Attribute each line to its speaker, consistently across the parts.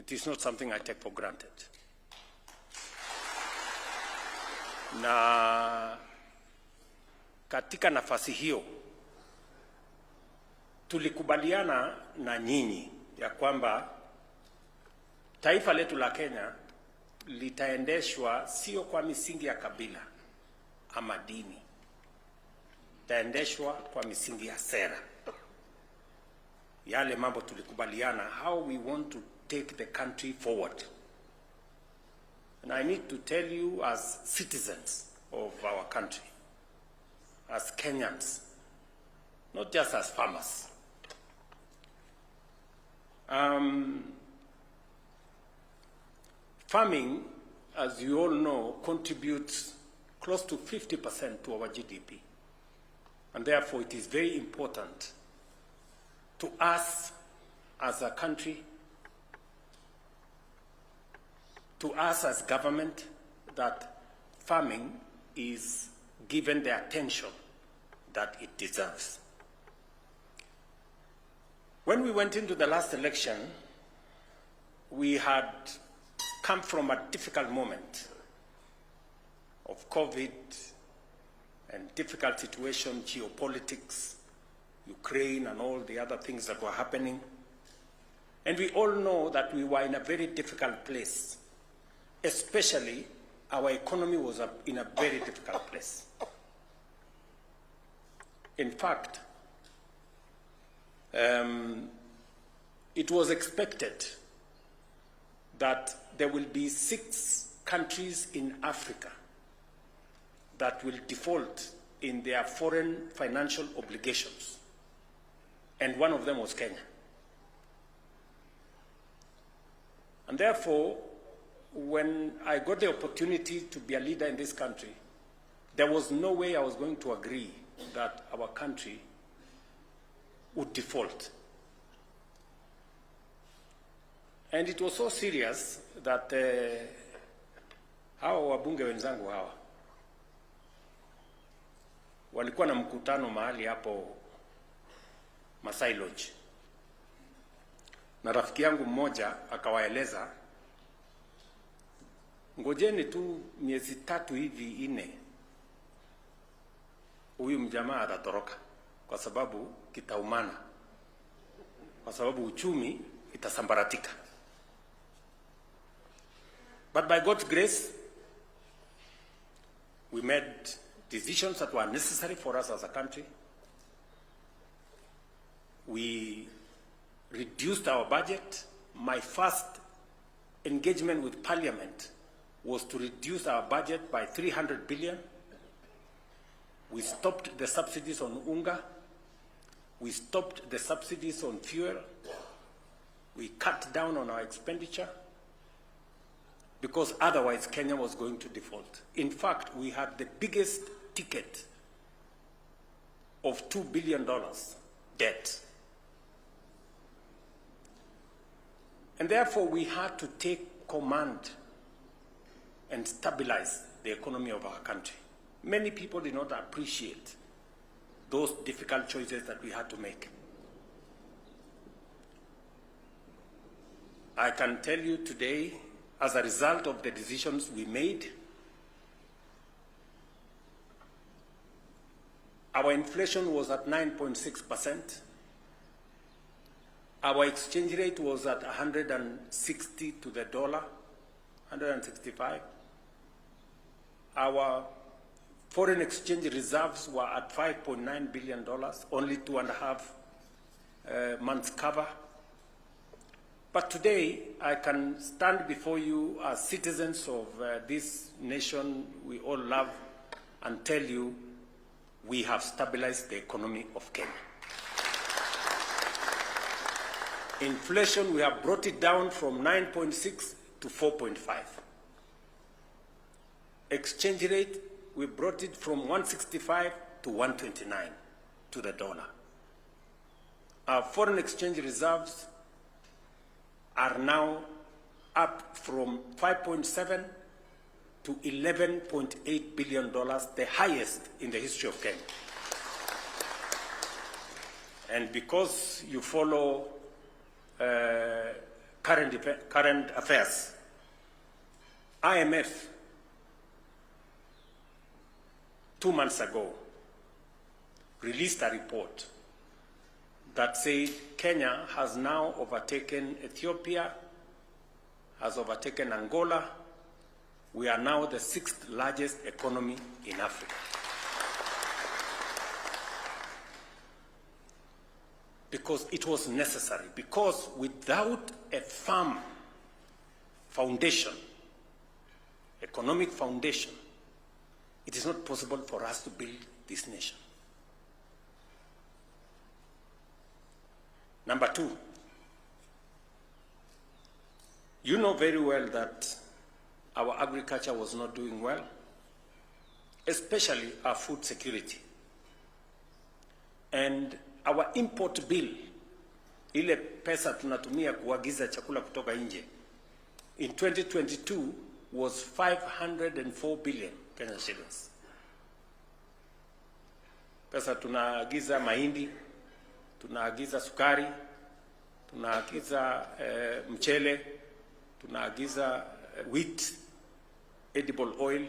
Speaker 1: It is not something I take for granted. Na katika nafasi hiyo tulikubaliana na nyinyi ya kwamba taifa letu la Kenya litaendeshwa sio kwa misingi ya kabila ama dini. Litaendeshwa kwa misingi ya sera. Yale mambo tulikubaliana, how we want to take the country forward. And I need to tell you, as citizens of our country, as Kenyans, not just as farmers, farming, as you all know, contributes close to 50% to our GDP. And therefore, it is very important to us as a country, to us as government, that farming is given the attention that it deserves. When we went into the last election, we had come from a difficult moment of COVID and difficult situation, geopolitics, Ukraine and all the other things that were happening. And we all know that we were in a very difficult place. Especially, our economy was in a very difficult place. In fact, it was expected that there will be 6 countries in Africa that will default in their foreign financial obligations. And one of them was Kenya. And therefore, when I got the opportunity to be a leader in this country, there was no way I was going to agree that our country would default. And it was so serious that hawa wabunge wenzangu hawa walikuwa na mkutano mahali hapo Masai Lodge. Na rafiki yangu mmoja akawaeleza, ngojeni tu miezi 3 hivi 4, huyu mjamaa atatoroka kwa sababu kitaumana, kwa sababu uchumi itasambaratika. But by God's grace, we made decisions that were necessary for us as a country. We reduced our budget. My first engagement with Parliament was to reduce our budget by 300 billion. We stopped the subsidies on unga. We stopped the subsidies on fuel. We cut down on our expenditure, because otherwise Kenya was going to default. In fact, we had the biggest ticket of $2 billion debt. And therefore, we had to take command and stabilize the economy of our country. Many people did not appreciate those difficult choices that we had to make. I can tell you today, as a result of the decisions we made, our inflation was at 9.6%. Our exchange rate was at 160 to the dollar, 165. Our foreign exchange reserves were at $5.9 billion, only 2.5 months cover. But today, I can stand before you as citizens of this nation we all love and tell you we have stabilized the economy of Kenya. Inflation, we have brought it down from 9.6 to 4.5. Exchange rate, we brought it from 165 to 129 to the dollar. Our foreign exchange reserves are now up from 5.7 to $11.8 billion, the highest in the history of Kenya. And because you follow current affairs. IMF, 2 months ago, released a report that said Kenya has now overtaken Ethiopia, has overtaken Angola. We are now the 6th largest economy in Africa. Because it was necessary, because without a firm foundation, economic foundation, it is not possible for us to build this nation. Number 2, you know very well that our agriculture was not doing well, especially our food security. And our import bill, ile pesa tunatumia kuagiza chakula kutoka nje, in 2022 was 504 billion Kenyan shillings. Pesa tunaagiza mahindi, tunaagiza sukari, tunaagiza mchele, tunaagiza wheat, edible oil.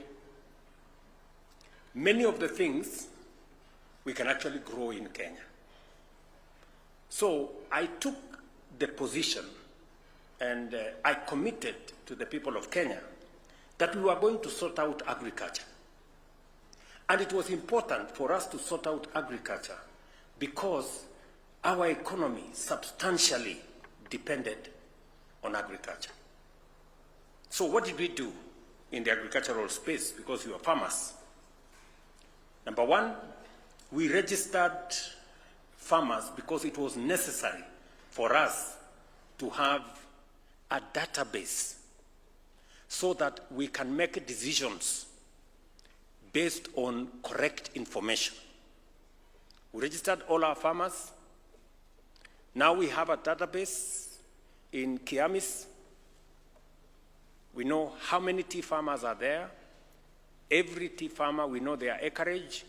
Speaker 1: Many of the things we can actually grow in Kenya. So I took the position and I committed to the people of Kenya that we were going to sort out agriculture. And it was important for us to sort out agriculture because our economy substantially depended on agriculture. So what did we do in the agricultural space, because we were farmers? Number 1, we registered farmers because it was necessary for us to have a database so that we can make decisions based on correct information. We registered all our farmers. Now we have a database in Kiamis. We know how many tea farmers are there. Every tea farmer, we know their acreage,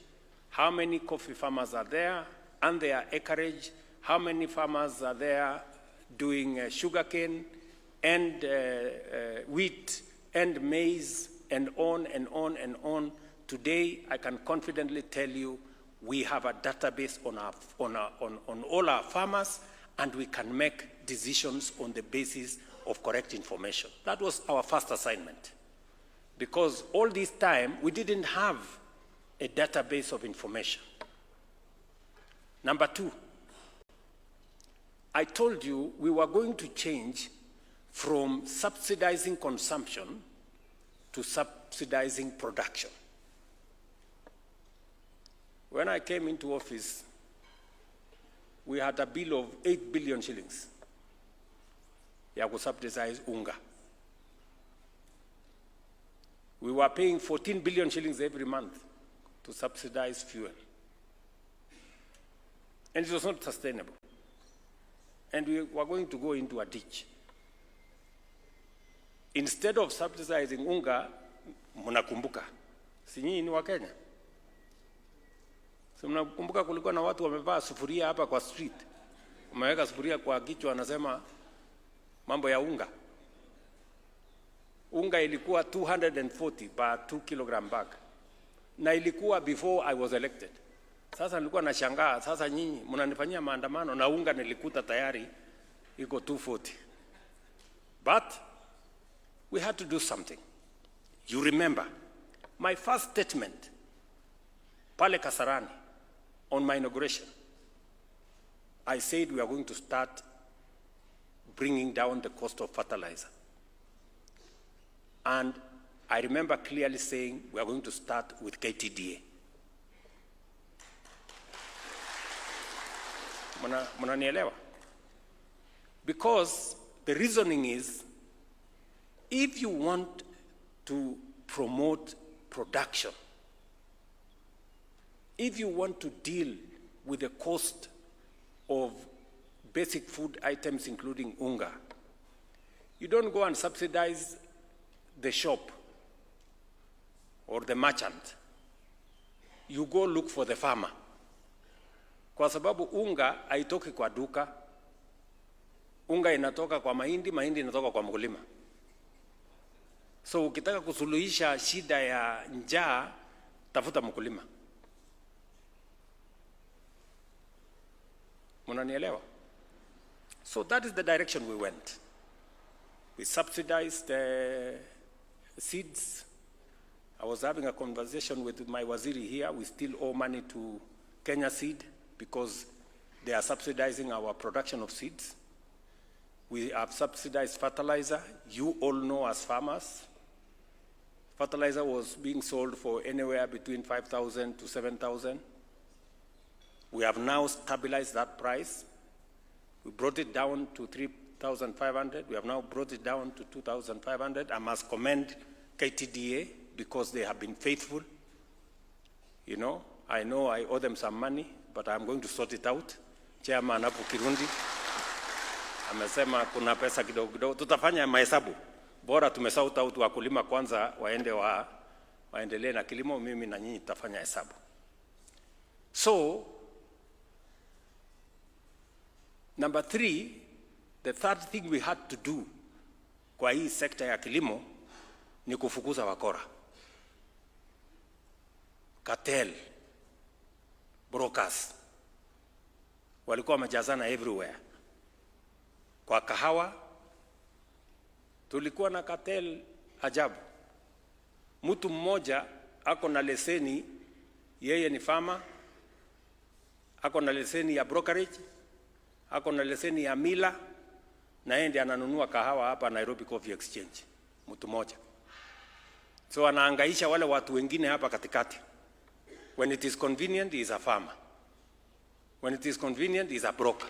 Speaker 1: how many coffee farmers are there, and their acreage, how many farmers are there doing sugarcane and wheat and maize and on and on and on. Today, I can confidently tell you we have a database on all our farmers, and we can make decisions on the basis of correct information. That was our first assignment, because all this time we didn't have a database of information. Number 2, I told you we were going to change from subsidizing consumption to subsidizing production. When I came into office, we had a bill of 8 billion shillings ya kusubsidize unga. We were paying 14 billion shillings every month to subsidize fuel. And it was not sustainable. And we were going to go into a ditch. Instead of subsidizing unga, mnakumbuka, si nyinyi ni wa Kenya? So mnakumbuka kulikuwa na watu wamevaa sufuria hapa kwa street. Wameweka sufuria kwa kichwa, wanasema mambo ya unga. Unga ilikuwa 240 per 2 kilogram bag. Na ilikuwa before I was elected. Sasa nilikuwa nashangaa, sasa nyinyi mnanifanyia maandamano na unga nilikuta tayari iko 240. But we had to do something. You remember my first statement pale Kasarani on my inauguration. I said we are going to start bringing down the cost of fertilizer. And I remember clearly saying we are going to start with KTDA. Mnanielewa? Because the reasoning is, if you want to promote production, if you want to deal with the cost of basic food items including unga, you don't go and subsidize the shop or the merchant. You go look for the farmer. Kwa sababu unga haitoki kwa duka. unga inatoka kwa mahindi, mahindi inatoka kwa mkulima. So ukitaka kusuluhisha shida ya njaa, tafuta mkulima. Mnanielewa? So that is the direction we went. We subsidized seeds. I was having a conversation with my waziri here. We still owe money to Kenya Seed because they are subsidizing our production of seeds. We have subsidized fertilizer. You all know as farmers, fertilizer was being sold for anywhere between 5,000 to 7,000. We have now stabilized that price. We brought it down to 3,500. We have now brought it down to 2,500. I must commend KTDA because they have been faithful. You know I owe them some money, but I'm going to sort it out. Chairman hapo Kirundi amesema kuna pesa kidogo kidogo, tutafanya mahesabu. Bora tumesauta out wakulima kwanza waendelee na kilimo, mimi na nyinyi tutafanya hesabu. So number 3, the third thing we had to do kwa hii sekta ya kilimo ni kufukuza wakora, cartel, brokers. Walikuwa wamejazana everywhere. Kwa kahawa tulikuwa na cartel ajabu. Mtu mmoja ako na leseni, yeye ni farmer, ako na leseni ya brokerage, ako na leseni ya mila, na yeye ndiye ananunua kahawa hapa Nairobi Coffee Exchange. Mtu mmoja. So anahangaisha wale watu wengine hapa katikati. When it is convenient, he is a farmer. When it is convenient, he is a broker.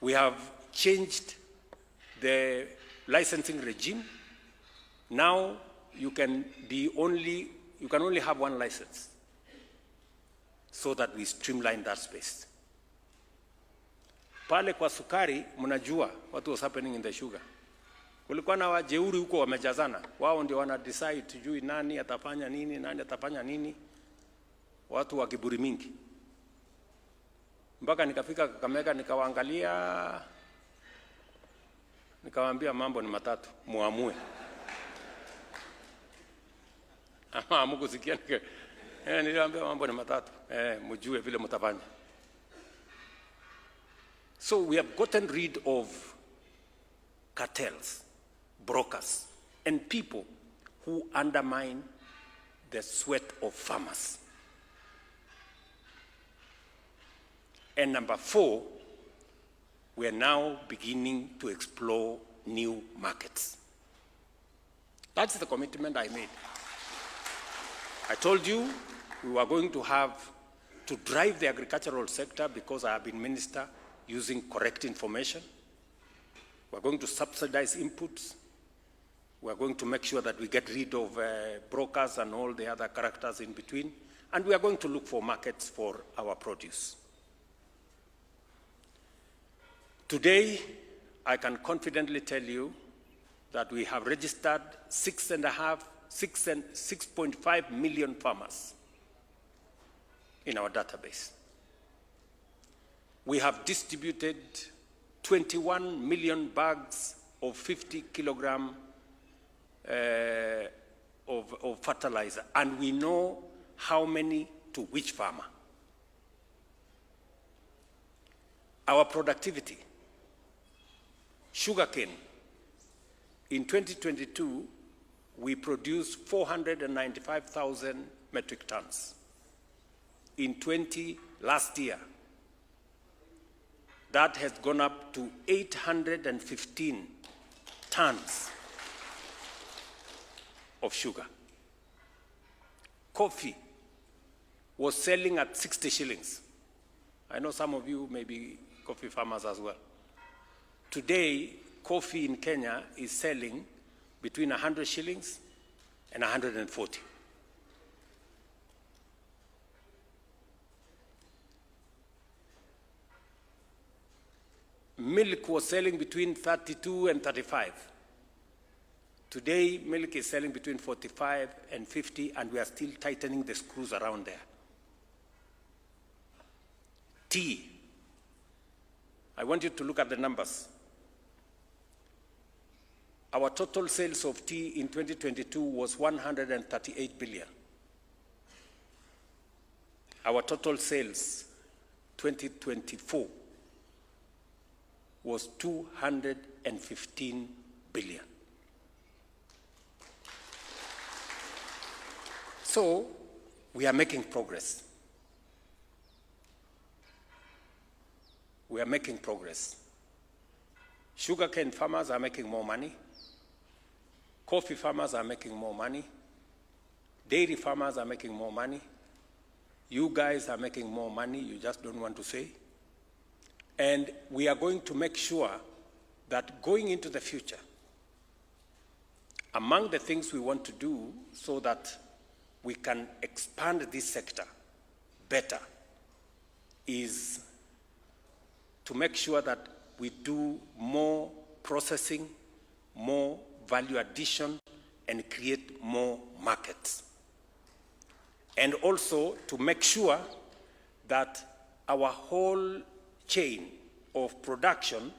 Speaker 1: We have changed the licensing regime. Now you can only have one license, so that we streamline that space. Pale kwa sukari, mnajua what was happening in the sugar. Kulikuwa na wajeuri huko wamejazana. Wao ndio wana decide tujui nani atafanya nini, nani atafanya nini. Watu wa kiburi mingi. Mpaka nikafika Kakamega nikawaangalia, nikawaambia mambo ni matatu, muamue. Ama hamkusikia niliwaambia mambo ni matatu. Mjue vile mtafanya. So we have gotten rid of cartels, brokers, and people who undermine the sweat of farmers. And number 4, we are now beginning to explore new markets. That's the commitment I made. I told you we were going to drive the agricultural sector because I have been minister using correct information. We're going to subsidize inputs. We're going to make sure that we get rid of brokers and all the other characters in between. And we are going to look for markets for our produce. Today, I can confidently tell you that we have registered 6.5 million farmers in our database. We have distributed 21 million bags of 50 kilogram of fertilizer, and we know how many to which farmer. Our productivity, sugarcane, in 2022, we produced 495,000 metric tons. Last year, that has gone up to 815 tons of sugar. Coffee was selling at 60 shillings. I know some of you may be coffee farmers as well. Today, coffee in Kenya is selling between 100 shillings and 140. Milk was selling between 32 and 35. Today, milk is selling between 45 and 50, and we are still tightening the screws around there. Tea. I want you to look at the numbers. Our total sales of tea in 2022 was 138 billion. Our total sales 2024 was 215 billion. So we are making progress. We are making progress. Sugarcane farmers are making more money. Coffee farmers are making more money. Dairy farmers are making more money. You guys are making more money, you just don't want to say. And we are going to make sure that going into the future, among the things we want to do so that we can expand this sector better is to make sure that we do more processing, more value addition, and create more markets. And also to make sure that our whole chain of production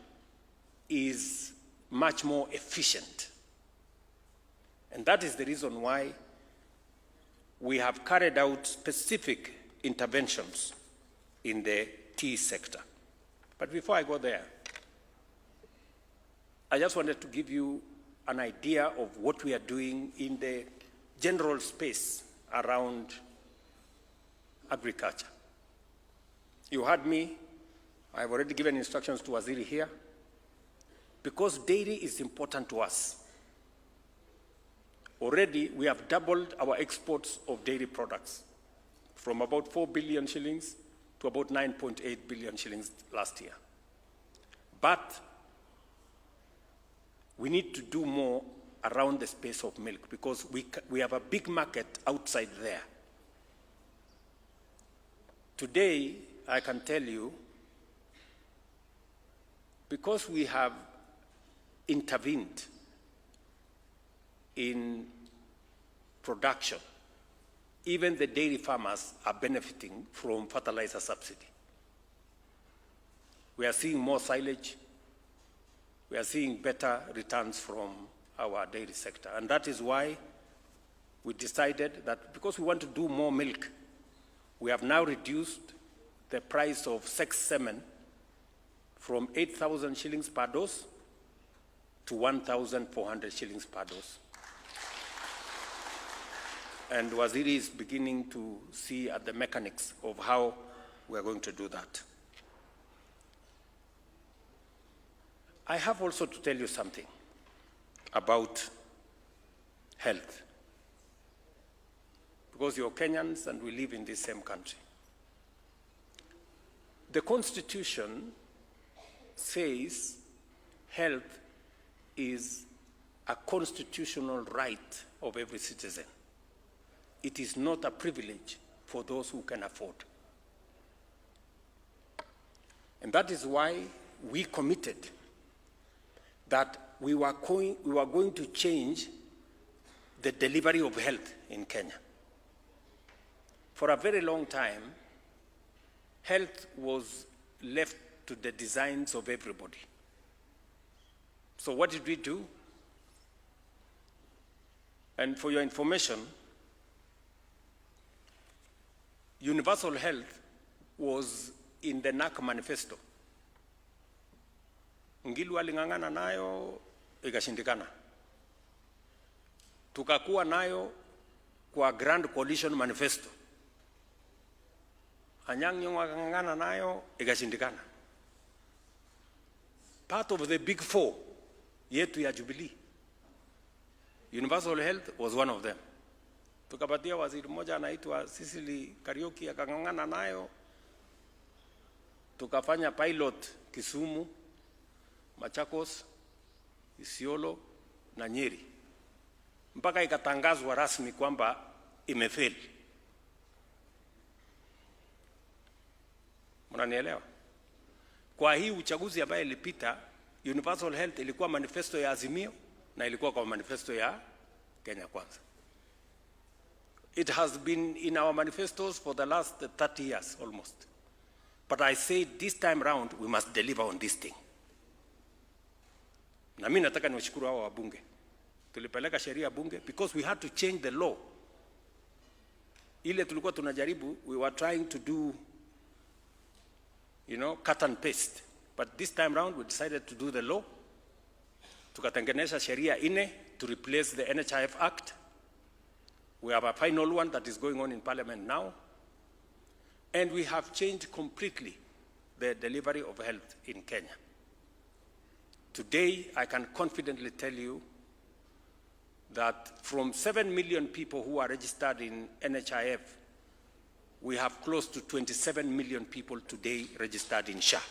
Speaker 1: is much more efficient. And that is the reason why we have carried out specific interventions in the tea sector. But before I go there, I just wanted to give you an idea of what we are doing in the general space around agriculture. You heard me, I've already given instructions to Waziri here, because dairy is important to us. Already we have doubled our exports of dairy products from about 4 billion shillings to about 9.8 billion shillings last year. But we need to do more around the space of milk because we have a big market outside there. Today, I can tell you, because we have intervened in production, even the dairy farmers are benefiting from fertilizer subsidy. We are seeing more silage. We are seeing better returns from our dairy sector. And that is why we decided that because we want to do more milk, we have now reduced the price of sex semen from 8,000 shillings per dose to 1,400 shillings per dose. And Waziri is beginning to see at the mechanics of how we are going to do that. I have also to tell you something about health, because you're Kenyans and we live in the same country. The Constitution says health is a constitutional right of every citizen. It is not a privilege for those who can afford. And that is why we committed that we were going to change the delivery of health in Kenya. For a very long time, health was left to the designs of everybody. So what did we do? And for your information, universal health was in the NAC manifesto. Ngilu aling'ang'ana nayo ikashindikana. Tukakuwa nayo kwa Grand Coalition Manifesto. Anyang' Nyong'o akang'ang'ana nayo ikashindikana. Part of the big four yetu ya Jubilee, universal health was one of them. Tukapatia waziri mmoja anaitwa Sicily Kariuki akang'ang'ana nayo. Tukafanya pilot Kisumu, Machakos, Isiolo na Nyeri. Mpaka ikatangazwa rasmi kwamba imefeli. Mnanielewa? Kwa hii uchaguzi ambaye ilipita, universal health ilikuwa manifesto ya Azimio na ilikuwa kwa manifesto ya Kenya Kwanza. It has been in our manifestos for the last 30 years almost. But I say this time round, we must deliver on this thing. Na mimi nataka niwashukuru hao wabunge. Tulipeleka sheria bunge because we had to change the law. Ile tulikuwa tunajaribu, we were trying to do, cut and paste. But this time round, we decided to do the law. Tukatengeneza sheria ine to replace the NHIF Act. We have a final one that is going on in Parliament now. And we have changed completely the delivery of health in Kenya. Today, I can confidently tell you that from 7 million people who are registered in NHIF, we have close to 27 million people today registered in SHA.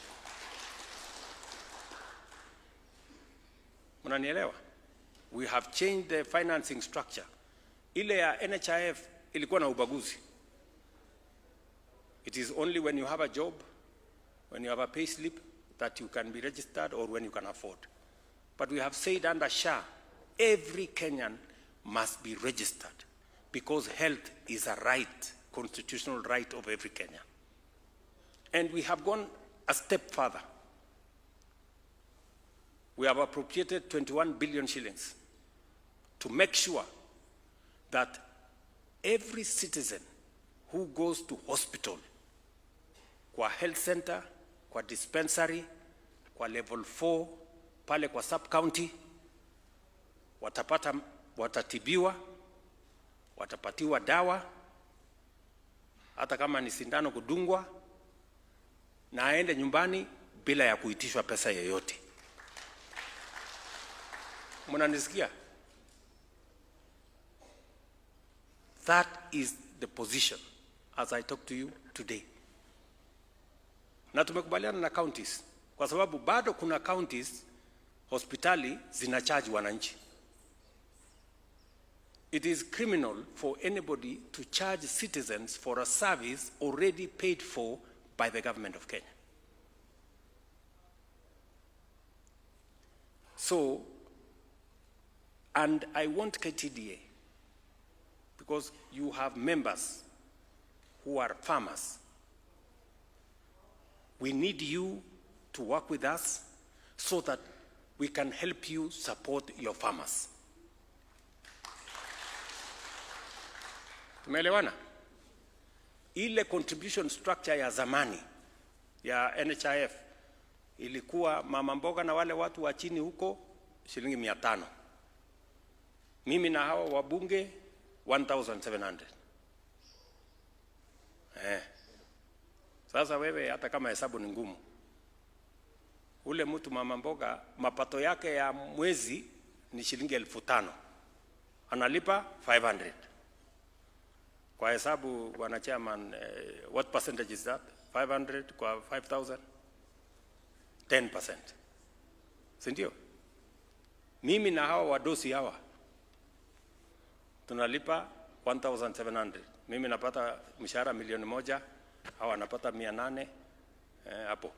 Speaker 1: Mnanielewa? We have changed the financing structure. Ile ya NHIF ilikuwa na ubaguzi. It is only when you have a job, when you have a pay slip, that you can be registered or when you can afford. But we have said under SHA, every Kenyan must be registered because health is a right, constitutional right of every Kenyan. And we have gone a step further. We have appropriated 21 billion shillings to make sure that every citizen who goes to hospital, kwa health center, kwa dispensary, kwa level 4, pale kwa sub-county, watatibiwa, watapatiwa dawa, hata kama ni sindano kudungwa, na aende nyumbani bila ya kuitishwa pesa yoyote. Mnanisikia? That is the position as I talk to you today. Na tumekubaliana na counties kwa sababu bado kuna counties hospitali zinacharge wananchi. It is criminal for anybody to charge citizens for a service already paid for by the government of Kenya. So, and I want KTDA, because you have members who are farmers. We need you to work with us so that we can help you support your farmers. Tumeelewana? Ile contribution structure ya zamani ya NHIF ilikuwa mama mboga na wale watu wa chini huko shilingi 500. Mimi na hawa wabunge 1,700. Sasa wewe hata kama hesabu ni ngumu, ule mtu mama mboga mapato yake ya mwezi ni shilingi 5,000. Analipa 500. Kwa hesabu bwana chairman, what percentage is that? 500 kwa 5,000? 10%. Si ndio? Mimi na hawa wadosi hawa tunalipa 1,700. Mimi napata mshahara 1,000,000, hawa napata 800 hapo.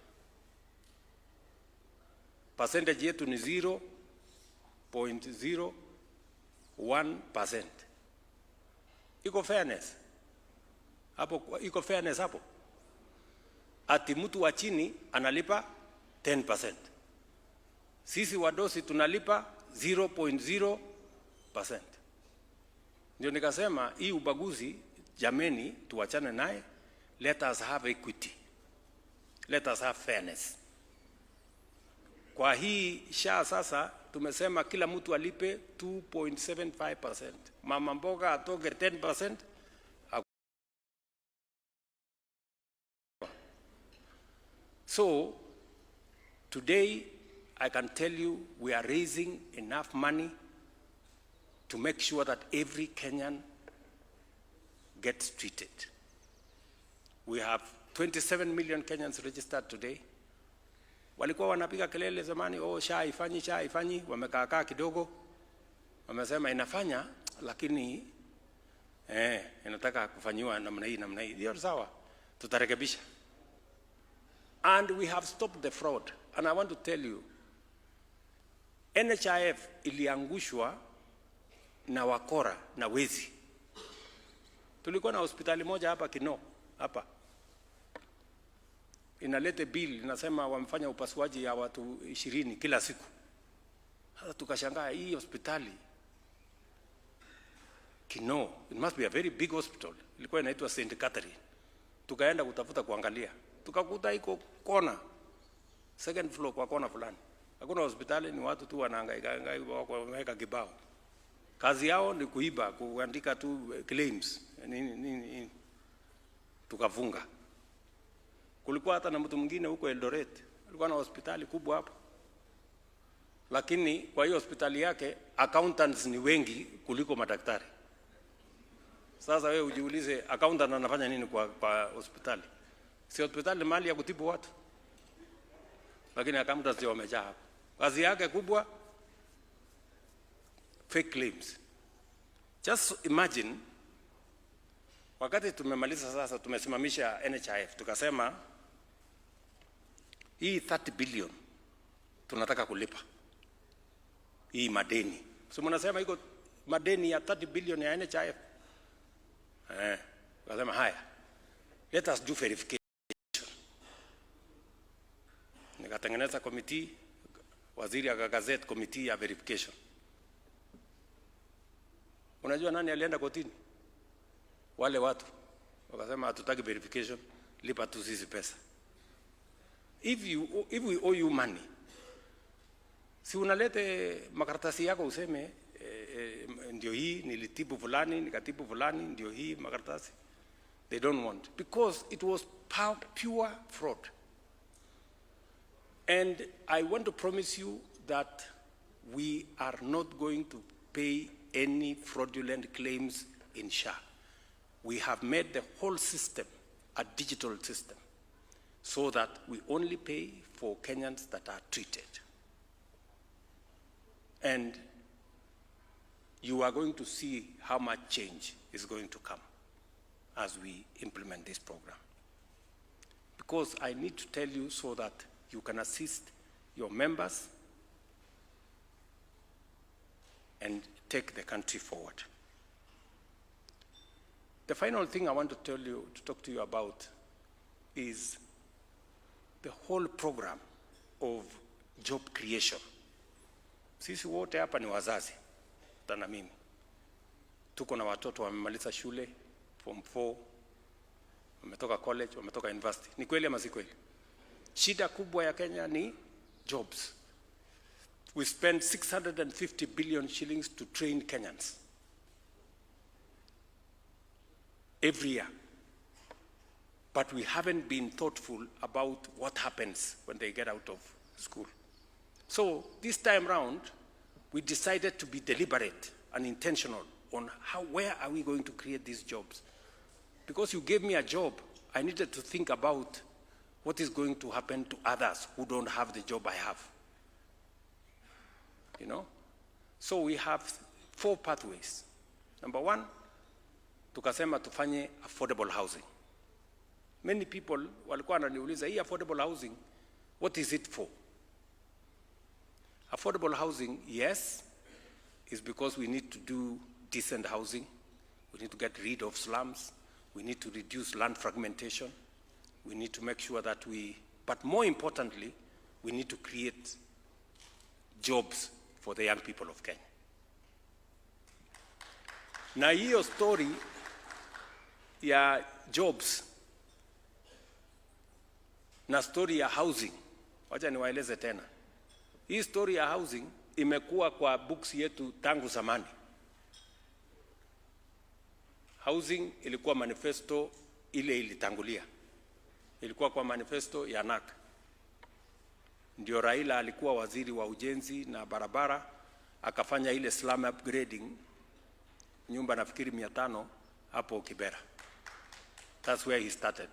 Speaker 1: Percentage yetu ni 0.01%. Iko fairness hapo, iko fairness hapo. Ati mtu wa chini analipa 10%. Sisi wadosi tunalipa 0.0%. Ndio nikasema hii ubaguzi jameni tuachane naye. Let us have equity. Let us have fairness. Kwa hii SHA sasa tumesema kila mtu alipe 2.75%. Mama mboga atoke 10%. So today I can tell you we are raising enough money to make sure that every Kenyan gets treated. We have 27 million Kenyans registered today. Walikuwa wanapiga kelele zamani, oh SHA haifanyi, wamekaa kidogo. Wamesema inafanya lakini inataka kufanywa namna hii. Ndio sawa, tutarekebisha. And we have stopped the fraud. And I want to tell you, NHIF iliangushwa na wakora na wezi. Tulikuwa na hospitali moja hapa Kino, hapa. inalete bill inasema wamefanya upasuaji ya watu 20 kila siku. Sasa tukashangaa hii hospitali Kino, it must be a very big hospital. Ilikuwa inaitwa St. Catherine. Tukaenda kutafuta kuangalia. Tukakuta iko kona. Second floor kwa kona fulani. Hakuna hospitali, ni watu tu wanahangaika wameweka kibao. Kazi yao ni kuiba, kuandika tu claims. Tukafunga. Kulikuwa hata na mtu mwingine huko Eldoret. Alikuwa na hospitali kubwa hapo. Lakini kwa hiyo hospitali yake accountants ni wengi kuliko madaktari. Sasa wewe ujiulize accountant anafanya nini kwa hospitali? Si hospitali mahali ya kutibu watu. Lakini accountants ndio wamejaa hapo. Kazi yake kubwa fake claims. Just imagine wakati tumemaliza sasa tumesimamisha NHIF tukasema hii 30 billion tunataka kulipa. Hii madeni. So mnasema iko madeni ya 30 billion ya NHIF. Wakasema haya. Let us do verification. Nikatengeneza committee, waziri akagazette committee ya verification. Unajua nani alienda kotini? Wale watu. Wakasema hatutaki verification, lipa tu sisi pesa. If we owe you money, si unalete makaratasi yako useme ndio hii nilitibu fulani nikatibu fulani ndio hii makaratasi. They don't want because it was pure fraud. And I want to promise you that we are not going to pay any fraudulent claims in SHA. We have made the whole system a digital system so that we only pay for Kenyans that are treated. And you are going to see how much change is going to come as we implement this program. Because I need to tell you so that you can assist your members and take the country forward. The final thing I want to talk to you about is the whole program of job creation. Sisi wote hapa ni wazazi, tana mimi. Tuko na watoto wamemaliza shule, form 4, wametoka college, wametoka university. Ni kweli ama si kweli? Shida kubwa ya Kenya ni jobs. We spend 650 billion shillings to train Kenyans every year. But we haven't been thoughtful about what happens when they get out of school. So this time round, we decided to be deliberate and intentional on where are we going to create these jobs. Because you gave me a job, I needed to think about what is going to happen to others who don't have the job I have. You know? So we have 4 pathways. Number 1, tukasema tufanye affordable housing. Many people walikuwa wananiuliza hii affordable housing, what is it for? Affordable housing, yes, is because we need to do decent housing. We need to get rid of slums. We need to reduce land fragmentation. We need to make sure that but more importantly, we need to create jobs for the young people of Kenya. Na hiyo story ya jobs na story ya housing, wacha niwaeleze tena. Hii story ya housing imekuwa kwa books yetu tangu zamani. Housing ilikuwa manifesto ile ilitangulia. Ilikuwa kwa manifesto ya NAK. Ndio Raila alikuwa waziri wa ujenzi na barabara, akafanya ile slum upgrading, nyumba nafikiri 500 hapo Kibera. That's where he started.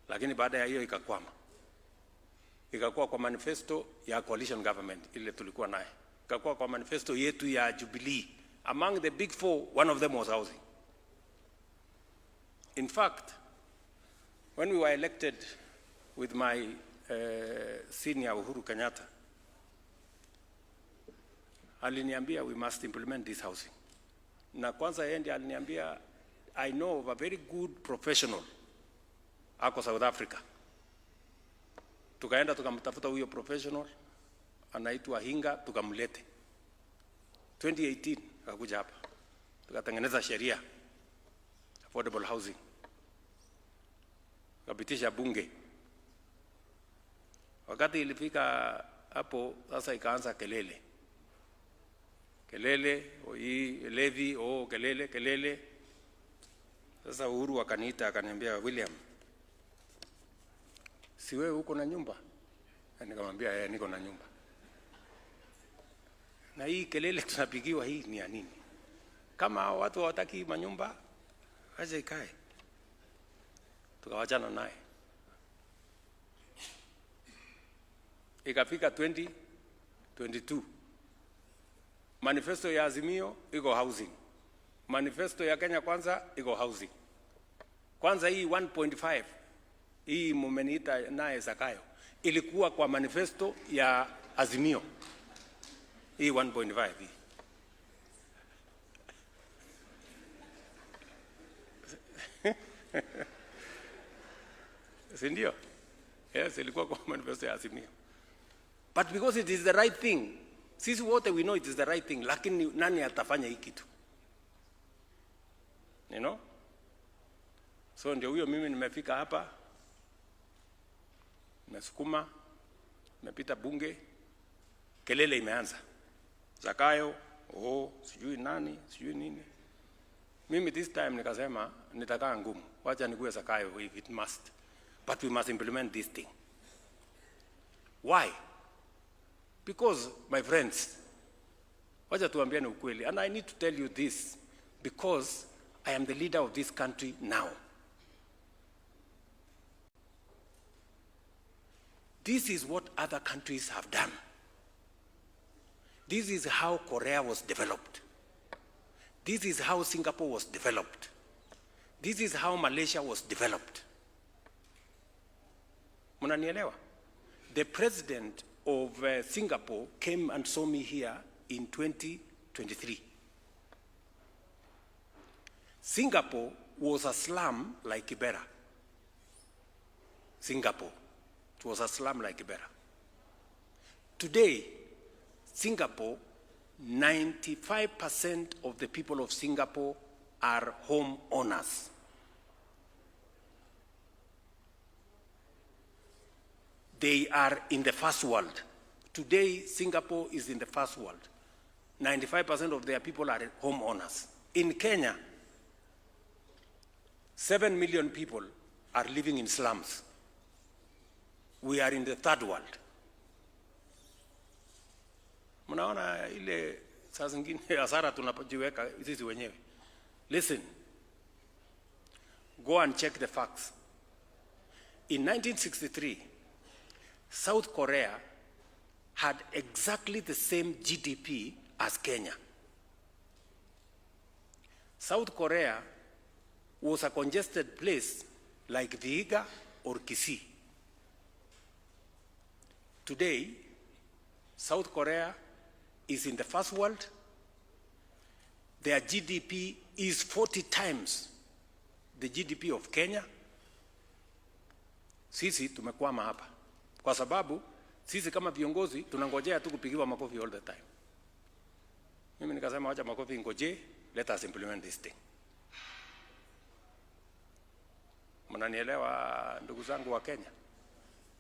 Speaker 1: Lakini baada ya hiyo ikakwama. Ikakuwa kwa manifesto ya coalition government ile tulikuwa naye. Ikakuwa kwa manifesto yetu ya Jubilee. Among the big 4, one of them was housing. In fact, when we were elected with my senior Uhuru Kenyatta, aliniambia we must implement this housing. Na kwanza yeye ndiye aliniambia I know of a very good professional ako South Africa. Tukaenda tukamtafuta huyo professional anaitwa Hinga, tukamlete 2018 akakuja hapa, tukatengeneza sheria affordable housing, tukapitisha bunge. Wakati ilifika hapo sasa, ikaanza kelele, hii levy, kelele. Sasa Uhuru akaniita akaniambia, William, si wewe uko na nyumba? Nikamwambia niko na nyumba. Na hii kelele tunapigiwa hii ni ya nini? Kama watu hawataki manyumba, aje ikae. Tukawachana naye. Ikafika 2022. Manifesto ya Azimio iko housing. Manifesto ya Kenya Kwanza iko housing. Kwanza hii 1.5 hii mumeniita naye Zakayo ilikuwa kwa manifesto ya Azimio. Hii 1.5 hii. Sindio? Yes, ilikuwa kwa manifesto ya Azimio. But because it is the right thing, sisi wote we know it is the right thing, lakini nani atafanya hii kitu? You know? So ndio huyo mimi nimefika hapa, nimesukuma, nimepita bunge, kelele imeanza. Zakayo, sijui nani, sijui nini. Mimi this time nikasema nitakaa ngumu. Wacha nikuwe Zakayo if it must. But we must implement this thing. Why? Because, my friends, wacha tuambiane ukweli. And I need to tell you this because I am the leader of this country now. This is what other countries have done. This is how Korea was developed. This is how Singapore was developed. This is how Malaysia was developed. Munanielewa? The president of Singapore came and saw me here in 2023. Singapore was a slum like Kibera. Singapore. It was a slum like Kibera. Today, Singapore, 95% of the people of Singapore are home owners. They are in the first world. Today, Singapore is in the first world. 95% of their people are home owners. In Kenya, 7 million people are living in slums. We are in the third world. Mnaona ile saa zingine hasara tunapojiweka sisi wenyewe. Listen. Go and check the facts. In 1963, South Korea had exactly the same GDP as Kenya. South Korea was a congested place like Vihiga or Kisii. Today, South Korea is in the first world. Their GDP is 40 times the GDP of Kenya. Sisi tumekwama hapa. Kwa sababu, sisi kama viongozi, tunangojea tu kupigiwa makofi all the time. Mimi nikasema wacha makofi ngoje, let us implement this thing. Mnanielewa ndugu zangu wa Kenya?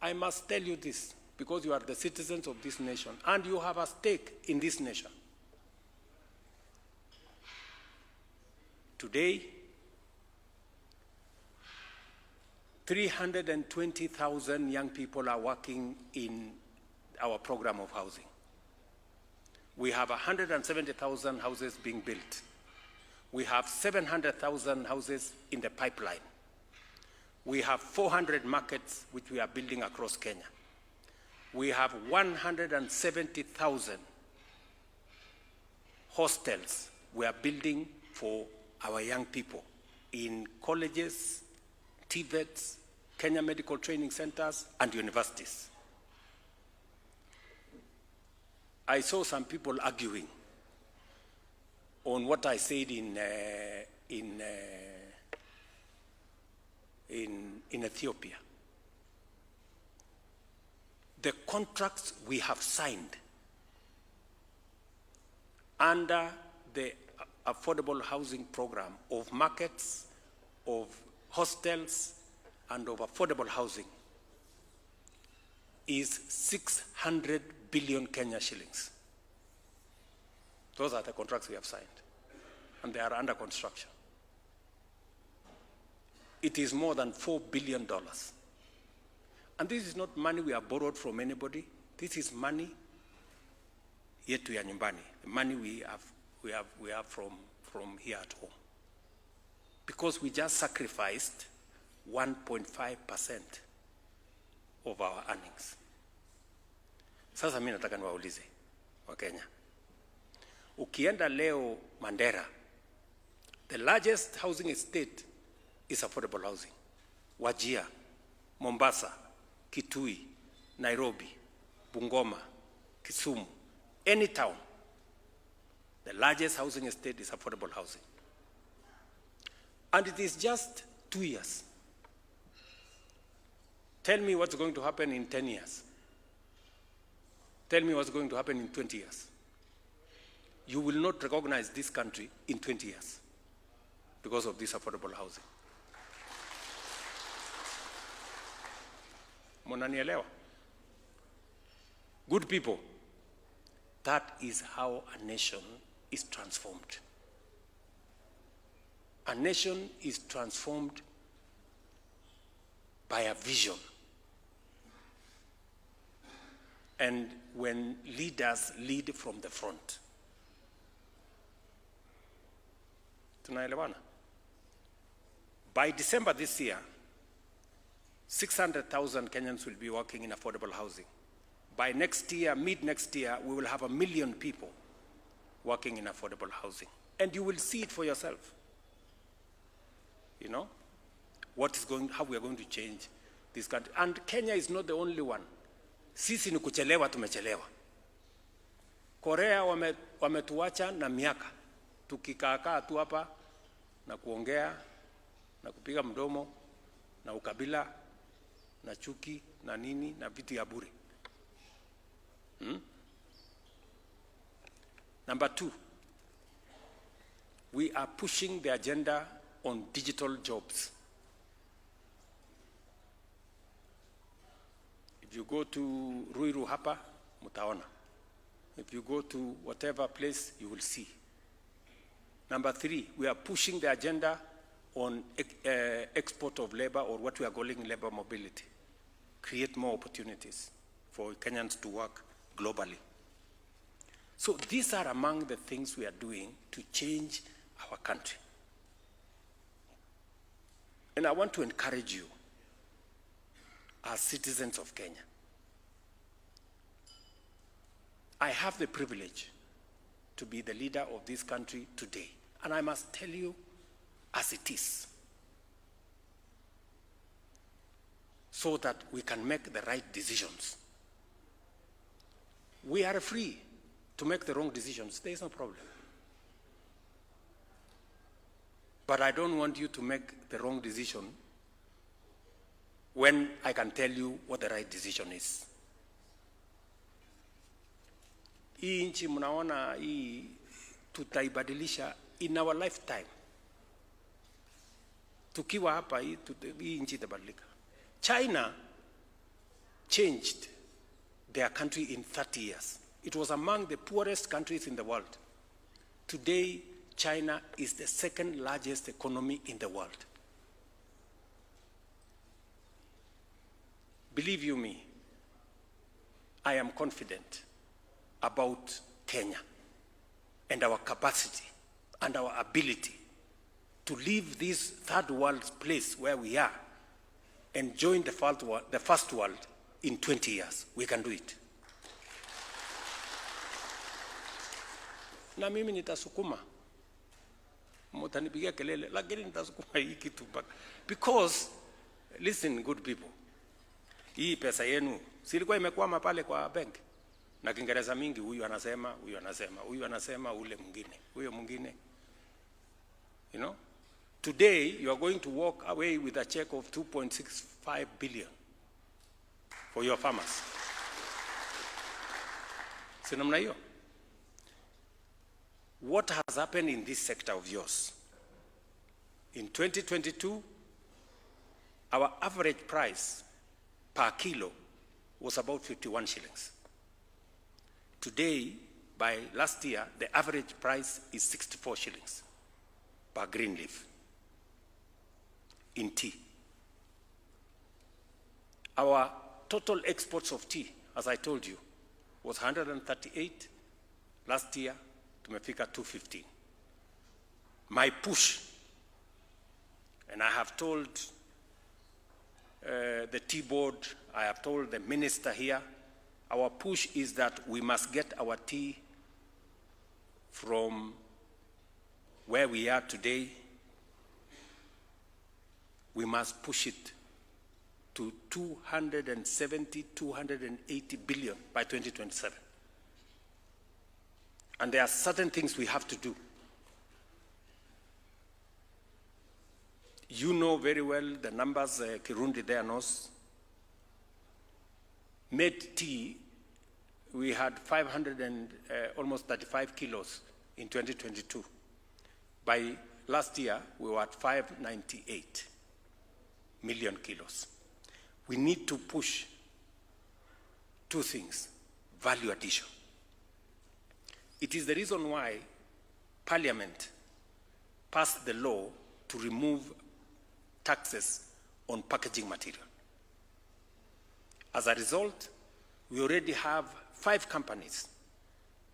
Speaker 1: I must tell you this because you are the citizens of this nation and you have a stake in this nation. Today, 320,000 young people are working in our program of housing. We have 170,000 houses being built. We have 700,000 houses in the pipeline. We have 400 markets which we are building across Kenya. We have 170,000 hostels we are building for our young people in colleges, TVETs, Kenya Medical Training Centers, and universities. I saw some people arguing on what I said in in Ethiopia. The contracts we have signed under the affordable housing program of markets, of hostels, and of affordable housing is 600 billion Kenya shillings. Those are the contracts we have signed, and they are under construction. It is more than $4 billion. And this is not money we have borrowed from anybody. This is money yetu ya nyumbani, the money we have from here at home. Because we just sacrificed 1.5% of our earnings. Sasa mimi nataka niwaulize wa Kenya. Ukienda leo Mandera, the largest housing estate is affordable housing. Wajir, Mombasa, Kitui, Nairobi, Bungoma, Kisumu, any town, the largest housing estate is affordable housing. And it is just 2 years. Tell me what's going to happen in 10 years. Tell me what's going to happen in 20 years. You will not recognize this country in 20 years because of this affordable housing. Munanielewa? Good people, that is how a nation is transformed. A nation is transformed by a vision. And when leaders lead from the front. Tunaelewana? By December this year, 600,000 Kenyans will be working in affordable housing. By next year, mid-next year, we will have 1 million people working in affordable housing. And you will see it for yourself. You know, how we are going to change this country. And Kenya is not the only one. Sisi ni kuchelewa tumechelewa. Korea wametuacha na miaka. Tukikaa tu hapa na kuongea na kupiga mdomo na ukabila na chuki na nini na vitu ya bure. Number 2, we are pushing the agenda on digital jobs. If you go to Ruiru hapa, mutaona. If you go to whatever place, you will see. Number 3, we are pushing the agenda on export of labor, or what we are calling labor mobility. Create more opportunities for Kenyans to work globally. So these are among the things we are doing to change our country. And I want to encourage you as citizens of Kenya. I have the privilege to be the leader of this country today. And I must tell you as it is, so that we can make the right decisions. We are free to make the wrong decisions. There is no problem. But I don't want you to make the wrong decision when I can tell you what the right decision is. Hii nchi mnaona hii tutaibadilisha in our lifetime. Tukiwa hapa hii nchi itabadilika. China changed their country in 30 years. It was among the poorest countries in the world. Today, China is the second largest economy in the world. Believe you me, I am confident about Kenya and our capacity and our ability to leave this third world place where we are and join the first world in 20 years. We can do it. Na mimi nitasukuma. Mutanipigia kelele, lakini nitasukuma hii kitu mpaka. Because, listen good people, hii pesa yenu, silikuwa imekwama pale kwa bank. Na Kiingereza mingi, huyu anasema, huyu anasema, huyu anasema, ule mwingine, huyo mwingine. You know? Today, you are going to walk away with a check of 2.65 billion for your farmers. Si namna hiyo? What has happened in this sector of yours? In 2022, our average price per kilo was about 51 shillings. Today, by last year, the average price is 64 shillings per green leaf in tea. Our total exports of tea, as I told you, was 138. Last year, tumefika 215. My push, and I have told the tea board, I have told the minister here, our push is that we must get our tea from where we are today. We must push it to 270, 280 billion by 2027. And there are certain things we have to do. You know very well the numbers, Kirundi there knows. Made tea, we had almost 35 kilos in 2022. By last year, we were at 598 million kilos. We need to push two things: value addition. It is the reason why Parliament passed the law to remove taxes on packaging material. As a result, we already have 5 companies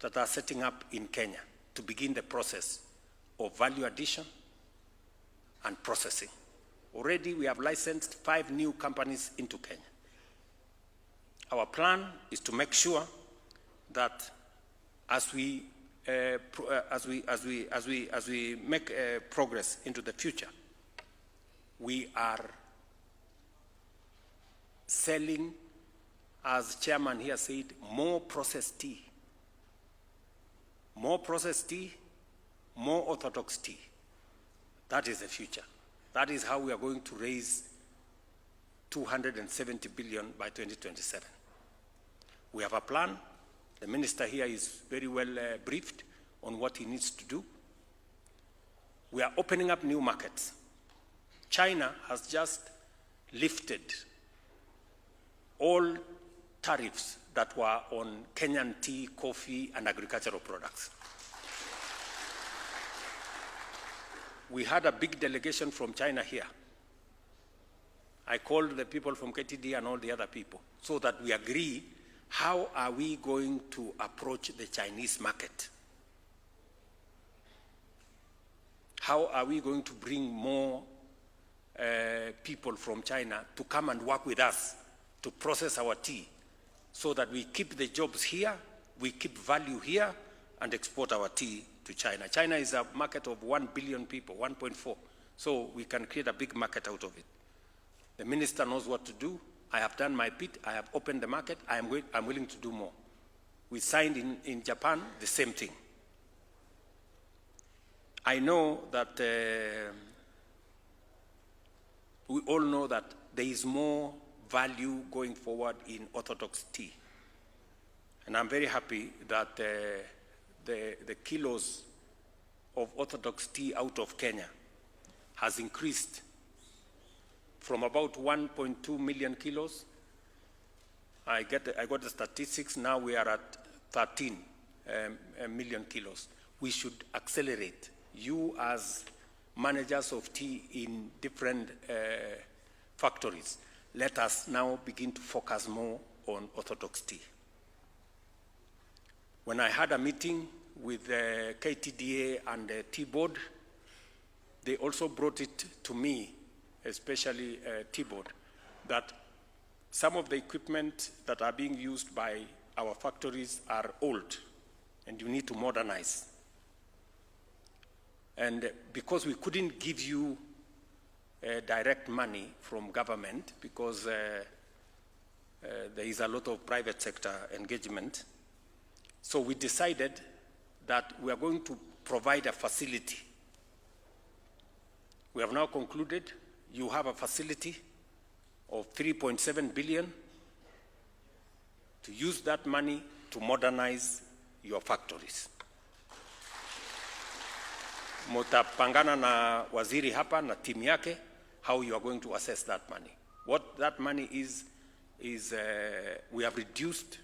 Speaker 1: that are setting up in Kenya to begin the process of value addition and processing. Already we have licensed 5 new companies into Kenya. Our plan is to make sure that as we make progress into the future, we are selling, as chairman here said, more processed tea. More processed tea, more orthodox tea. That is the future. That is how we are going to raise 270 billion by 2027. We have a plan. The minister here is very well briefed on what he needs to do. We are opening up new markets. China has just lifted all tariffs that were on Kenyan tea, coffee, and agricultural products. We had a big delegation from China here. I called the people from KTD and all the other people so that we agree how are we going to approach the Chinese market. How are we going to bring more people from China to come and work with us to process our tea so that we keep the jobs here, we keep value here, and export our tea to China. China is a market of 1 billion people, 1.4. So we can create a big market out of it. The minister knows what to do. I have done my bit. I have opened the market. I'm willing to do more. We signed in Japan the same thing. I know that we all know that there is more value going forward in orthodox tea. And I'm very happy that the kilos of orthodox tea out of Kenya has increased from about 1.2 million kilos. I got the statistics. Now we are at 13 million kilos. We should accelerate. You as managers of tea in different factories, let us now begin to focus more on orthodox tea. When I had a meeting with the KTDA and the tea board, they also brought it to me, especially tea board, that some of the equipment that are being used by our factories are old and you need to modernize. And because we couldn't give you direct money from government because there is a lot of private sector engagement, so we decided that we are going to provide a facility We have now concluded you have a facility of 3.7 billion to use that money to modernize your factories. Mutapangana na waziri hapa na timu yake how you are going to assess that money. What that money is we have reduced,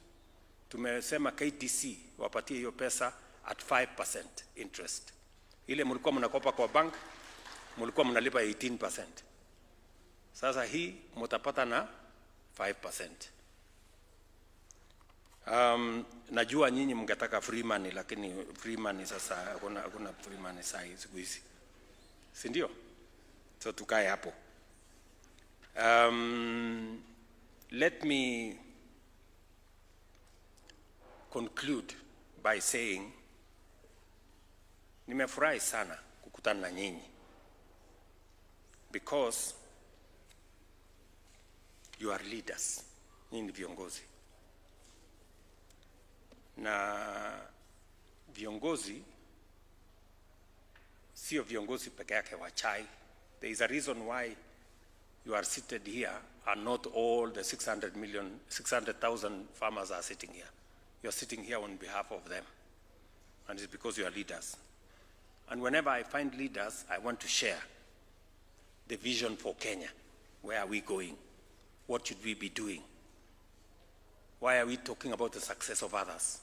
Speaker 1: tumesema KTC wapatie hiyo pesa at 5% interest. Ile mlikuwa mnakopa kwa bank, mlikuwa mnalipa 18%. Sasa hii mtapata na 5%. Najua nyinyi mngetaka free money, lakini free money sasa hakuna free money siku hizi. Si ndio? So tukae hapo. Let me conclude by saying nimefurahi sana kukutana na nyinyi because you are leaders. Nyinyi ni viongozi. Na viongozi sio viongozi peke yake wa chai. There is a reason why you are seated here and not all the 600,000 farmers are sitting here. You are sitting here on behalf of them. And it's because you are leaders. And whenever I find leaders, I want to share the vision for Kenya. Where are we going? What should we be doing? Why are we talking about the success of others?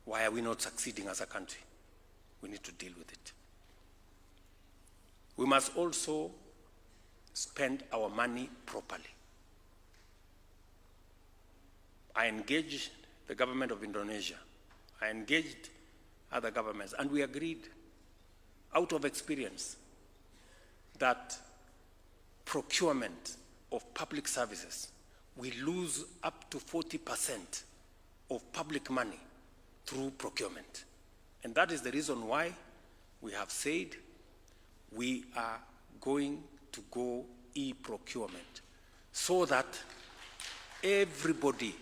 Speaker 1: Why are we not succeeding as a country? We need to deal with it. We must also spend our money properly. I engaged the government of Indonesia. I engaged other governments, and we agreed out of experience that procurement of public services, we lose up to 40% of public money through procurement. And that is the reason why we have said we are going to go e-procurement so that everybody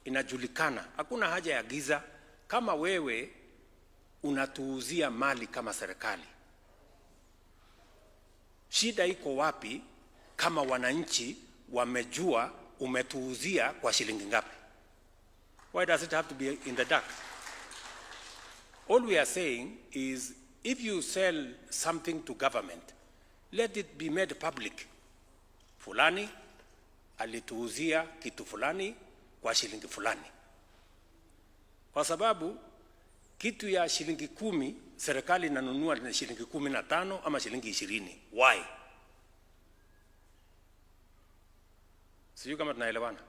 Speaker 1: inajulikana. Hakuna haja ya giza. Kama wewe unatuuzia mali kama serikali, shida iko wapi kama wananchi wamejua umetuuzia kwa shilingi ngapi? Why does it have to be in the dark? All we are saying is if you sell something to government, let it be made public. Fulani alituuzia kitu fulani kwa shilingi fulani. Kwa sababu kitu ya shilingi 10 serikali inanunua na shilingi 15 ama shilingi 20. Why? Sio kama tunaelewana.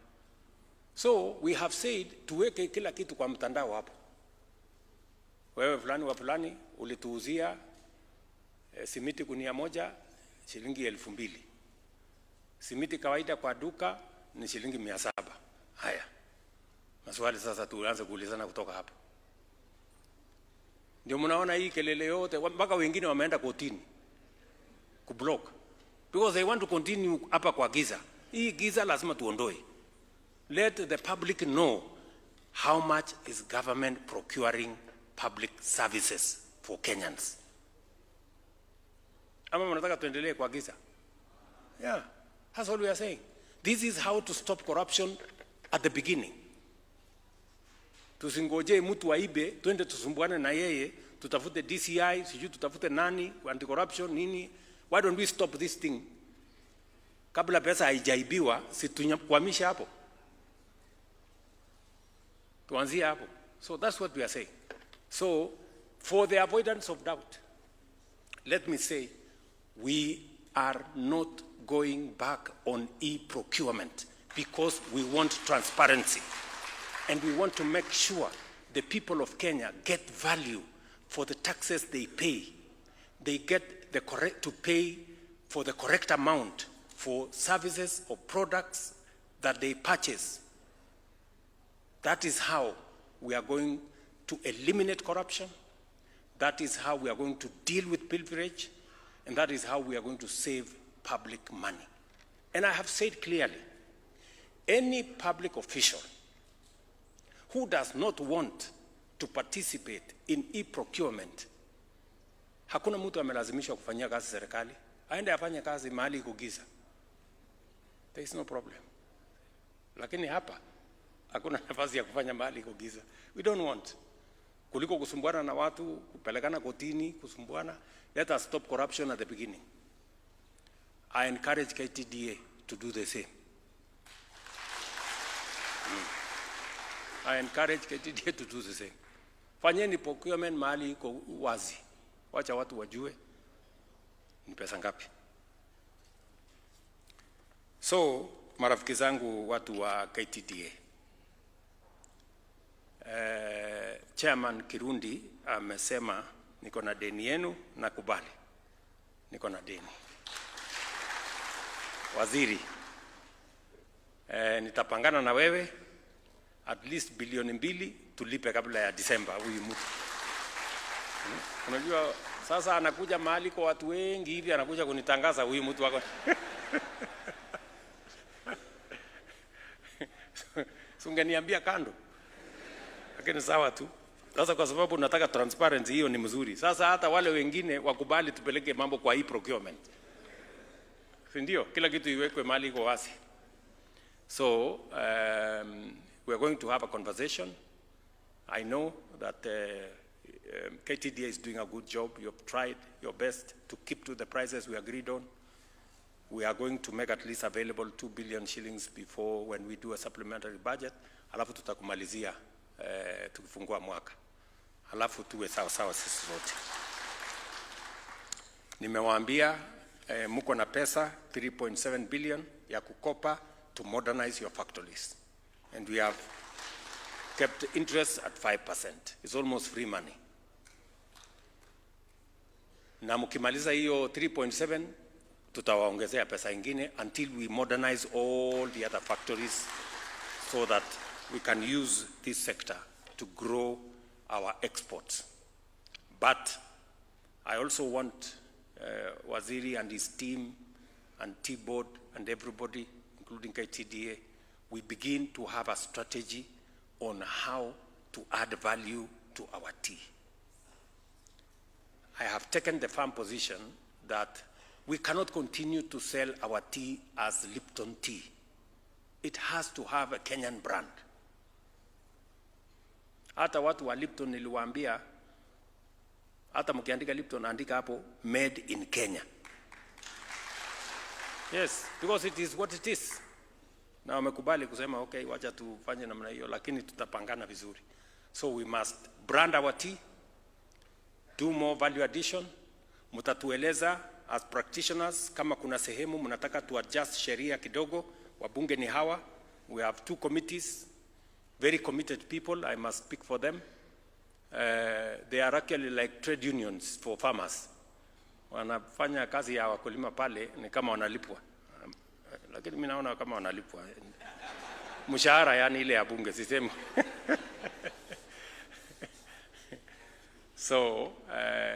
Speaker 1: So we have said tuweke kila kitu kwa mtandao hapo. Wewe fulani wa fulani ulituuzia simiti gunia moja shilingi 2,000. Simiti kawaida kwa duka ni shilingi 700. Haya. Maswali sasa tuanze kuulizana kutoka hapo. Ndio mnaona hii kelele yote mpaka wengine wameenda kotini kublock because they want to continue hapa kwa giza. Hii giza lazima tuondoe. Let the public know how much is government procuring public services for Kenyans. Ama mnataka tuendelee kwa giza? Yeah, that's all we are saying. This is how to stop corruption at the beginning. Tusingoje mtu aibe, twende tusumbuane na yeye, tutafute DCI, sijui tutafute nani, anti-corruption, nini. Why don't we stop this thing? Kabla pesa haijaibiwa, si tunyamkwamisha hapo. Tuanzie hapo. So that's what we are saying. So for the avoidance of doubt, let me say, we are not going back on e-procurement because we want transparency. And we want to make sure the people of Kenya get value for the taxes they pay. They get the to pay for the correct amount for services or products that they purchase. That is how we are going to eliminate corruption. That is how we are going to deal with pilferage. And that is how we are going to save public money. And I have said clearly, any public official who does not want to participate in e-procurement, hakuna mtu amelazimishwa kufanyia kazi serikali. aende afanye kazi mahali iko giza. There is no problem. Lakini hapa hakuna nafasi ya kufanya mahali iko giza. We don't want. Kuliko kusumbuana na watu, kupelekana kotini, kusumbuana. Let us stop corruption at the beginning. I encourage KTDA to do the same. I encourage KTDA to do the same. Fanyeni procurement mahali iko wazi. Wacha watu wajue ni pesa ngapi. So, marafiki zangu watu wa KTDA. Chairman Kirundi amesema niko na deni yenu, nakubali. Niko na deni. Waziri, nitapangana na wewe at least bilioni 2 tulipe kabla ya Disemba huyu mtu. Unajua sasa anakuja mahali kwa watu wengi hivi, anakuja kunitangaza huyu mtu wako. Sungeniambia kando. Lakini sawa tu. Sasa kwa sababu nataka transparency, hiyo ni mzuri. Sasa hata wale wengine wakubali tupeleke mambo kwa hii procurement. Ndio, kila kitu iwekwe mahali iko wazi. So, we are going to have a conversation. I know that KTDA is doing a good job. You have tried your best to keep to the prices we agreed on. We are going to make at least available 2 billion shillings before when we do a supplementary budget. Alafu tutakumalizia tukifungua mwaka. Alafu tuwe sawa sawa sisi wote. Nimewaambia mko na pesa 3.7 billion ya kukopa to modernize your factories. And we have kept interest at 5%. It's almost free money. Na mkimaliza hiyo 3.7 tutawaongezea pesa ingine until we modernize all the other factories so that we can use this sector to grow our exports. But I also want Waziri and his team and T-Board and everybody, including KTDA, we begin to have a strategy on how to add value to our tea. I have taken the firm position that we cannot continue to sell our tea as Lipton tea. It has to have a Kenyan brand. Hata watu wa Lipton niliwaambia, hata mkiandika Lipton andika hapo made in Kenya. Yes, because it is what it is. Na wamekubali kusema okay, wacha tufanye namna hiyo, lakini tutapangana vizuri. So we must brand our tea, do more value addition. Mutatueleza as practitioners kama kuna sehemu mnataka to adjust sheria kidogo. Wabunge ni hawa. We have 2 committees, very committed people. I must speak for them. They are actually like trade unions for farmers. Wanafanya kazi ya wakulima pale ni kama wanalipwa. Lakini mimi naona kama wanalipwa. Mshahara yani ile ya bunge sisemi. So,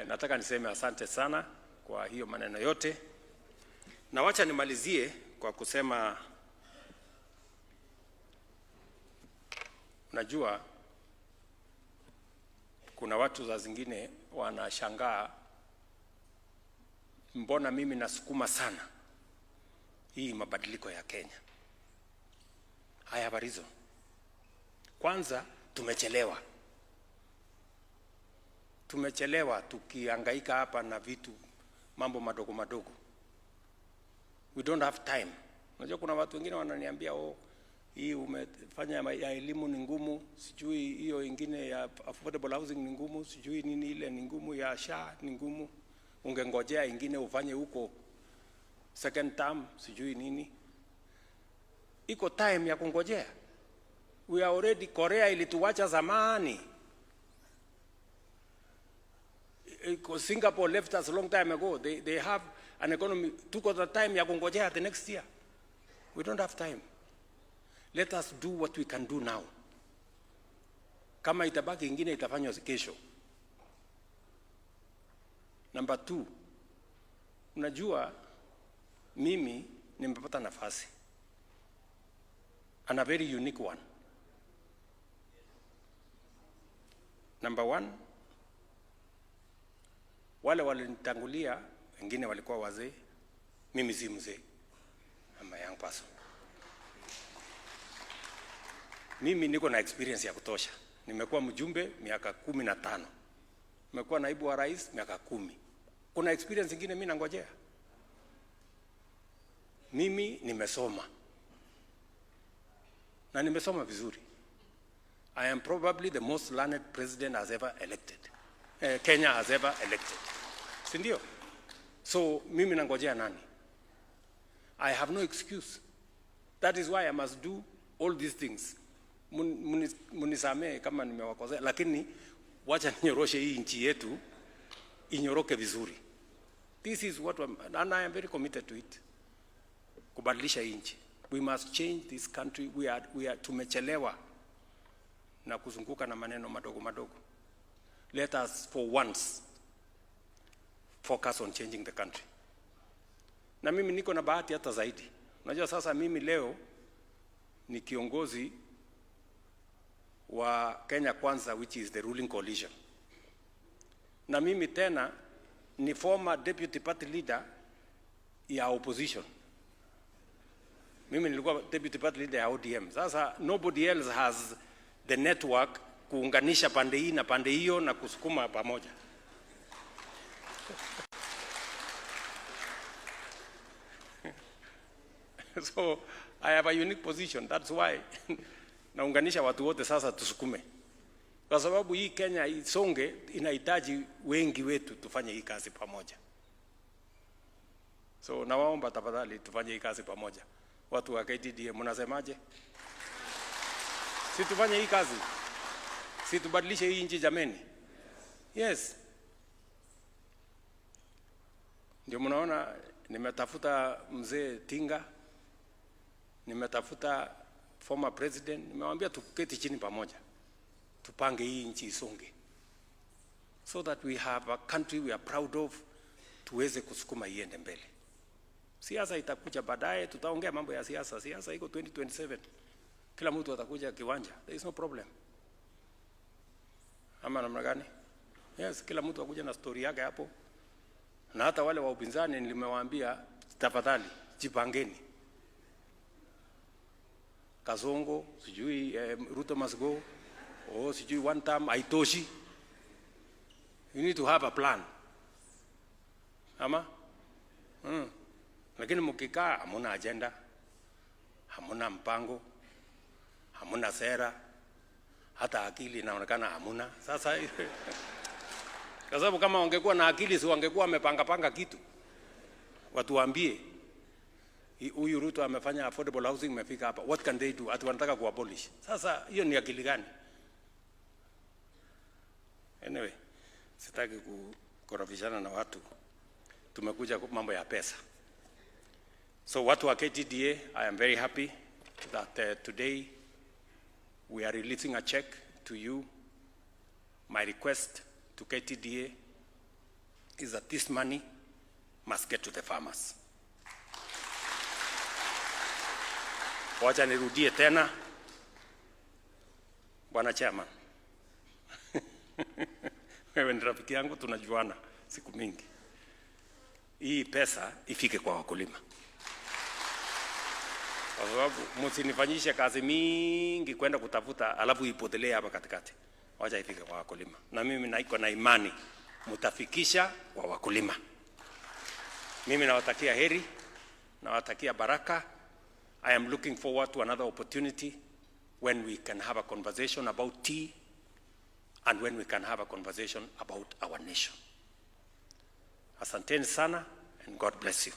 Speaker 1: nataka niseme asante sana kwa hiyo maneno yote. Na wacha nimalizie kwa kusema, najua kuna watu za zingine wanashangaa mbona mimi nasukuma sana hii mabadiliko ya Kenya. I have a reason. Kwanza tumechelewa. Tumechelewa tukihangaika hapa na vitu mambo madogo madogo. We don't have time. Unajua kuna watu wengine wananiambia hii umefanya ya elimu ni ngumu, sijui hiyo ingine ya affordable housing ni ngumu, sijui nini ile ni ngumu, ya SHA ni ngumu. Ungengojea ingine ufanye huko second term, sijui nini. Iko time ya kungojea. We are already, Korea ilituacha zamani. Singapore left us a long time ago. They have an economy. Took the time ya kungojea the next year. We don't have time. Let us do what we can do now. Kama itabaki ingine itafanywa kesho. Number 2. Unajua mimi nimepata nafasi. And a very unique one. Number 1, wale walinitangulia wengine walikuwa wazee, Mimi si mzee. I'm a young person. Mimi niko na experience ya kutosha. Nimekuwa mjumbe miaka 15. Nimekuwa naibu wa rais miaka 10. Kuna experience nyingine mimi nangojea. Mimi nimesoma. Na nimesoma vizuri. I am probably the most learned president has ever elected. Kenya has ever elected. Si ndio? So mimi nangojea nani? I have no excuse. That is why I must do all these things. Munisamee kama nimewakosea, lakini wacha ninyoroshe hii nchi yetu inyoroke vizuri. This is what and I am very committed to it. Kubadilisha hii nchi. We must change this country. We are tumechelewa na kuzunguka na maneno madogo madogo. Let us for once focus on changing the country. Na mimi niko na bahati hata zaidi. Unajua sasa mimi leo ni kiongozi wa Kenya Kwanza, which is the ruling coalition. Na mimi tena ni former deputy party leader ya opposition. Mimi nilikuwa deputy party leader ya ODM. Sasa nobody else has the network kuunganisha pande hii na pande hiyo na kusukuma pamoja. So I have a unique position. That's why naunganisha watu wote sasa tusukume. Kwa sababu hii Kenya isonge inahitaji wengi wetu tufanye hii kazi pamoja. So nawaomba tafadhali tufanye hii kazi pamoja. Watu wa KTDA mnasemaje? Si tufanye hii kazi. Si tubadilishe hii nchi jameni. Yes. Ndio mnaona nimetafuta mzee Tinga. Nimetafuta former president, nimewambia tuketi chini pamoja. Tupange hii nchi isonge. So that we have a country we are proud of, tuweze kusukuma iende mbele. Siasa itakuja baadaye, tutaongea mambo ya siasa. Siasa iko 2027. Kila mtu atakuja kiwanja. There is no problem. Ama namna gani? Yes, kila mtu akuja na story yake hapo. Na hata wale wa upinzani nimewaambia tafadhali jipangeni. Kasongo, sijui Ruto must go, or sijui one term haitoshi. You need to have a plan. Ama? Lakini mkikaa hamuna agenda, hamuna mpango, hamuna sera, hata akili inaonekana hamuna. Sasa kwa sababu kama wangekuwa na akili si wangekuwa wamepanga kitu. Watu waambie huyu Ruto amefanya affordable housing imefika hapa. What can they do? Ati wanataka kuabolish. Sasa hiyo ni akili gani? Anyway, sitaki kukorofishana na watu. Tumekuja mambo ya pesa. So watu wa KTDA, I am very happy that today we are releasing a check to you. My request to KTDA is that this money must get to the farmers. Wacha nirudie tena. Bwana Chairman. Wewe ni rafiki yangu, tunajuana siku mingi. Hii pesa ifike kwa wakulima. Kwa sababu msinifanyishe kazi mingi kwenda kutafuta alafu ipotelee hapa katikati. Wacha ifike kwa wakulima. Na mimi naiko na imani mtafikisha kwa wakulima. Mimi nawatakia heri, nawatakia baraka. I am looking forward to another opportunity when we can have a conversation about tea and when we can have a conversation about our nation. Asanteni sana and God bless you.